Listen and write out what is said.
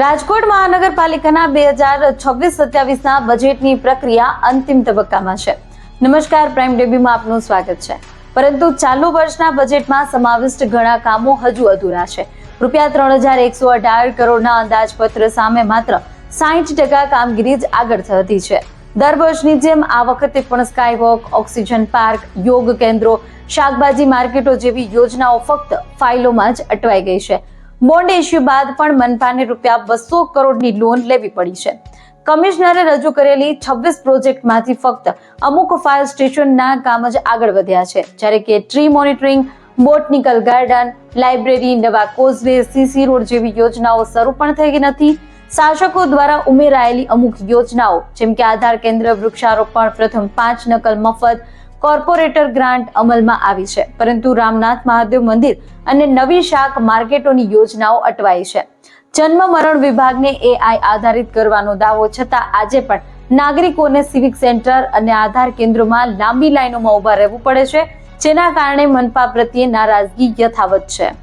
રાજકોટ મહાનગરપાલિકાના 2026-27ના બજેટની પ્રક્રિયા અંતિમ તબક્કામાં છે. નમસ્કાર, પ્રાઇમ ડેબ્યુમાં આપનું સ્વાગત છે. પરંતુ ચાલુ વર્ષના બજેટમાં સમાવિષ્ટ ઘણા કામો હજુ અધૂરા છે. રૂપિયા 3118 કરોડના અંદાજપત્ર સામે માત્ર 60% કામગીરી જ આગળ થતી છે. દર વર્ષની જેમ આ વખતે પણ સ્કાય વોક, ઓક્સિજન પાર્ક, યોગ કેન્દ્રો, શાકભાજી માર્કેટો જેવી યોજનાઓ ફક્ત ફાઇલોમાં જ અટવાઈ ગઈ છે. બોન્ડ ઇસ્યુ બાદ પણ મનપાને રૂપિયા 200 કરોડની લોન લેવી પડી છે. કમિશનરે રજૂ કરેલી 26 પ્રોજેક્ટમાંથી ફક્ત અમુક ફાયર સ્ટેશનના કામ જ આગળ વધ્યા છે, જ્યારે કે tree monitoring, botanical garden, library, નવા કોઝવે, સીસી રોડ જેવી યોજનાઓ શરૂ પણ થઈ નથી. શાસકો દ્વારા ઉમેરાયેલી અમુક યોજનાઓ જેમ કે આધાર કેન્દ્ર, વૃક્ષારોપણ, પ્રથમ 5 નકલ મફત, કોર્પોરેટર ગ્રાન્ટ અમલમાં આવી છે, પરંતુ રામનાથ મહાદેવ મંદિર અને નવી શાક માર્કેટોની યોજનાઓ અટવાઈ છે. જન્મ મરણ વિભાગને AI આધારિત કરવાનો દાવો છતાં આજે પણ નાગરિકોને સિવિક સેન્ટર અને આધાર કેન્દ્રોમાં લાંબી લાઈનોમાં ઉભા રહેવું પડે છે, જેના કારણે મનપા પ્રત્યે નારાજગી યથાવત છે.